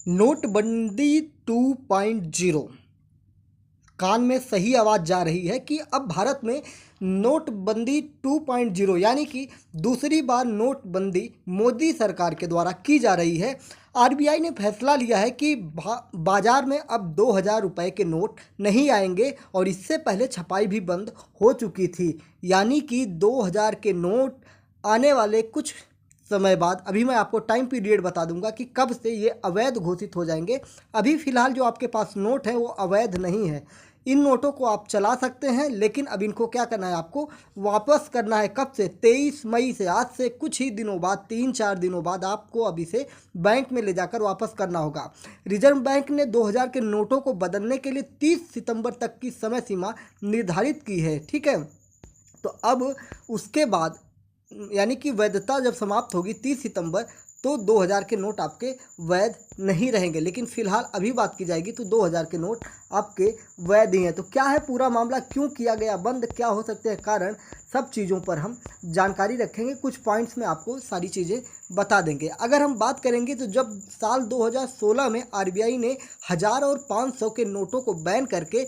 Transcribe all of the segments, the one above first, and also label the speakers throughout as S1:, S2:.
S1: नोटबंदी 2.0। कान में सही आवाज़ जा रही है कि अब भारत में नोटबंदी 2.0 यानी कि दूसरी बार नोटबंदी मोदी सरकार के द्वारा की जा रही है। आरबीआई ने फैसला लिया है कि बाजार में अब 2,000 रुपये के नोट नहीं आएंगे और इससे पहले छपाई भी बंद हो चुकी थी। यानी कि 2,000 के नोट आने वाले कुछ समय बाद, अभी मैं आपको टाइम पीरियड बता दूंगा कि कब से ये अवैध घोषित हो जाएंगे। अभी फ़िलहाल जो आपके पास नोट है वो अवैध नहीं है। इन नोटों को आप चला सकते हैं, लेकिन अब इनको क्या करना है, आपको वापस करना है। कब से? 23 मई से, आज से कुछ ही दिनों बाद, 3-4 दिनों बाद आपको अब इसे बैंक में ले जाकर वापस करना होगा। रिजर्व बैंक ने 2,000 के नोटों को बदलने के लिए 30 सितंबर तक की समय सीमा निर्धारित की है। ठीक है, तो अब उसके बाद यानी कि वैधता जब समाप्त होगी 30 सितंबर, तो 2,000 के नोट आपके वैध नहीं रहेंगे। लेकिन फ़िलहाल अभी बात की जाएगी तो 2,000 के नोट आपके वैध ही हैं। तो क्या है पूरा मामला, क्यों किया गया बंद, क्या हो सकते हैं कारण, सब चीज़ों पर हम जानकारी रखेंगे। कुछ पॉइंट्स में आपको सारी चीज़ें बता देंगे। अगर हम बात करेंगे तो जब साल 2016 में आरबीआई ने 1,000 और 500 के नोटों को बैन करके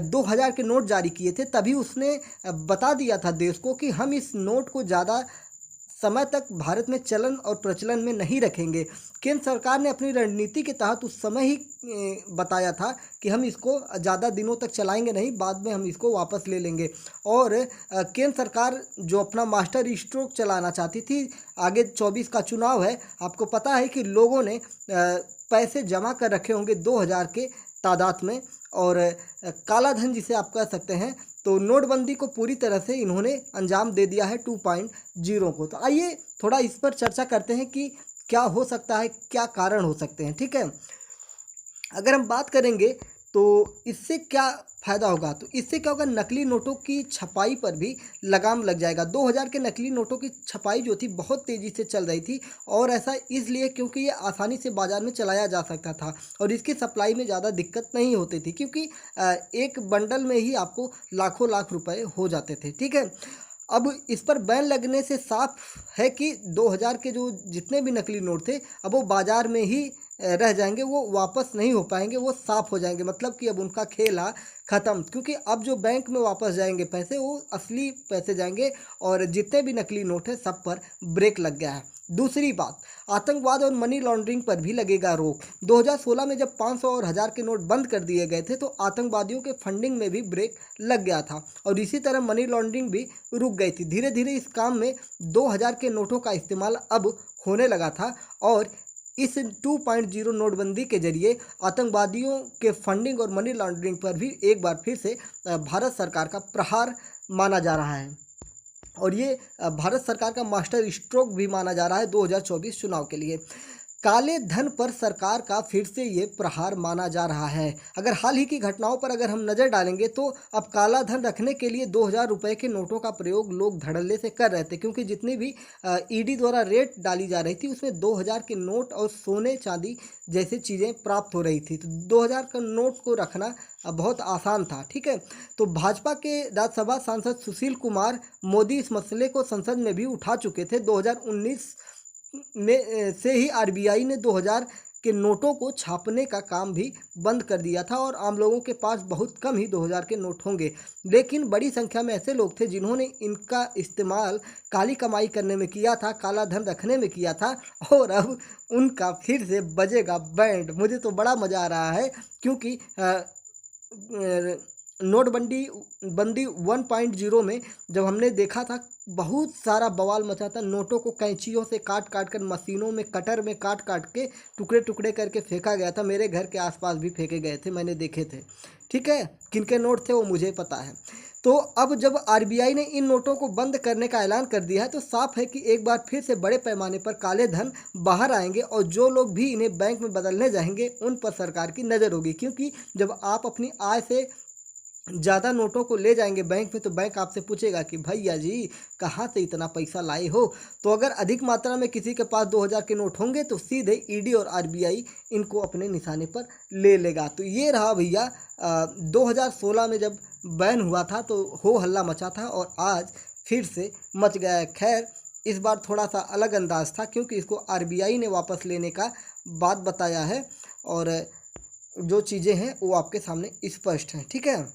S1: 2,000 के नोट जारी किए थे, तभी उसने बता दिया था देश को कि हम इस नोट को ज़्यादा समय तक भारत में चलन और प्रचलन में नहीं रखेंगे। केंद्र सरकार ने अपनी रणनीति के तहत उस समय ही बताया था कि हम इसको ज़्यादा दिनों तक चलाएंगे नहीं, बाद में हम इसको वापस ले लेंगे। और केंद्र सरकार जो अपना मास्टर स्ट्रोक चलाना चाहती थी, आगे 24 का चुनाव है, आपको पता है कि लोगों ने पैसे जमा कर रखे होंगे 2,000 के तादाद में, और काला धन जिसे आप कह सकते हैं। तो नोटबंदी को पूरी तरह से इन्होंने अंजाम दे दिया है 2.0 को। तो आइए थोड़ा इस पर चर्चा करते हैं कि क्या हो सकता है, क्या कारण हो सकते हैं। ठीक है, अगर हम बात करेंगे तो इससे क्या फ़ायदा होगा, तो इससे क्या होगा, नकली नोटों की छपाई पर भी लगाम लग जाएगा। 2,000 के नकली नोटों की छपाई जो थी बहुत तेज़ी से चल रही थी, और ऐसा इसलिए क्योंकि ये आसानी से बाज़ार में चलाया जा सकता था और इसकी सप्लाई में ज़्यादा दिक्कत नहीं होती थी, क्योंकि एक बंडल में ही आपको लाखों लाख रुपए हो जाते थे। ठीक है, अब इस पर बैन लगने से साफ है कि 2,000 के जो जितने भी नकली नोट थे अब वो बाज़ार में ही रह जाएंगे, वो वापस नहीं हो पाएंगे, वो साफ़ हो जाएंगे। मतलब कि अब उनका खेला ख़त्म, क्योंकि अब जो बैंक में वापस जाएंगे पैसे, वो असली पैसे जाएंगे और जितने भी नकली नोट हैं सब पर ब्रेक लग गया है। दूसरी बात, आतंकवाद और मनी लॉन्ड्रिंग पर भी लगेगा रोक। 2016 में जब 500 और 1,000 के नोट बंद कर दिए गए थे तो आतंकवादियों के फंडिंग में भी ब्रेक लग गया था, और इसी तरह मनी लॉन्ड्रिंग भी रुक गई थी। धीरे धीरे इस काम में 2,000 के नोटों का इस्तेमाल अब होने लगा था, और इस 2.0 नोटबंदी के जरिए आतंकवादियों के फंडिंग और मनी लॉन्ड्रिंग पर भी एक बार फिर से भारत सरकार का प्रहार माना जा रहा है, और ये भारत सरकार का मास्टर स्ट्रोक भी माना जा रहा है 2024 चुनाव के लिए। काले धन पर सरकार का फिर से ये प्रहार माना जा रहा है। अगर हाल ही की घटनाओं पर अगर हम नज़र डालेंगे तो अब काला धन रखने के लिए 2,000 रुपये के नोटों का प्रयोग लोग धड़ल्ले से कर रहे थे, क्योंकि जितनी भी ईडी द्वारा रेट डाली जा रही थी उसमें 2,000 के नोट और सोने चांदी जैसी चीज़ें प्राप्त हो रही थी। तो 2,000 का नोट को रखना बहुत आसान था। ठीक है, तो भाजपा के राज्यसभा सांसद सुशील कुमार मोदी इस मसले को संसद में भी उठा चुके थे। 2019 में से ही आरबीआई ने 2,000 के नोटों को छापने का काम भी बंद कर दिया था, और आम लोगों के पास बहुत कम ही 2,000 के नोट होंगे। लेकिन बड़ी संख्या में ऐसे लोग थे जिन्होंने इनका इस्तेमाल काली कमाई करने में किया था, काला धन रखने में किया था, और अब उनका फिर से बजेगा बैंड। मुझे तो बड़ा मज़ा आ रहा है, क्योंकि नोटबंदी बंदी 1.0 में जब हमने देखा था बहुत सारा बवाल मचा था। नोटों को कैंचियों से काट काट कर, मशीनों में कटर में काट काट के टुकड़े टुकड़े करके फेंका गया था। मेरे घर के आसपास भी फेंके गए थे, मैंने देखे थे। ठीक है, किनके नोट थे वो मुझे पता है। तो अब जब आरबीआई ने इन नोटों को बंद करने का ऐलान कर दिया है तो साफ है कि एक बार फिर से बड़े पैमाने पर काले धन बाहर आएंगे, और जो लोग भी इन्हें बैंक में बदलने जाएंगे उन पर सरकार की नज़र होगी। क्योंकि जब आप अपनी आय से ज़्यादा नोटों को ले जाएंगे बैंक में तो बैंक आपसे पूछेगा कि भैया जी कहाँ से इतना पैसा लाए हो। तो अगर अधिक मात्रा में किसी के पास 2,000 के नोट होंगे तो सीधे ईडी और आरबीआई इनको अपने निशाने पर ले लेगा। तो ये रहा भैया 2016 में जब बैन हुआ था तो हो हल्ला मचा था, और आज फिर से मच गया है। खैर, इस बार थोड़ा सा अलग अंदाज था, क्योंकि इसको आरबीआई ने वापस लेने का बात बताया है और जो चीज़ें हैं वो आपके सामने स्पष्ट हैं। ठीक है,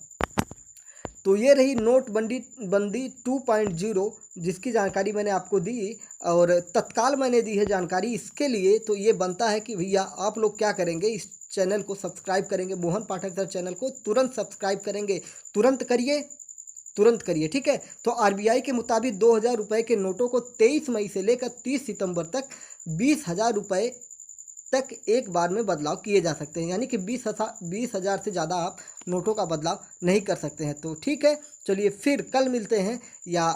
S1: तो ये रही नोटबंदी 2.0 जिसकी जानकारी मैंने आपको दी और तत्काल मैंने दी है जानकारी। इसके लिए तो ये बनता है कि भैया आप लोग क्या करेंगे, इस चैनल को सब्सक्राइब करेंगे, मोहन पाठक सर चैनल को तुरंत सब्सक्राइब करेंगे, तुरंत करिए, तुरंत करिए। ठीक है, तो आरबीआई के मुताबिक 2000 रुपये के नोटों को 23 मई से लेकर 30 सितंबर तक 20,000 रुपये तक एक बार में बदलाव किए जा सकते हैं, यानी कि 20,000 से ज़्यादा आप नोटों का बदलाव नहीं कर सकते हैं। तो ठीक है, चलिए फिर कल मिलते हैं या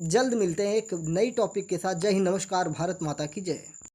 S1: जल्द मिलते हैं एक नई टॉपिक के साथ। जय हिंद, नमस्कार, भारत माता की जय।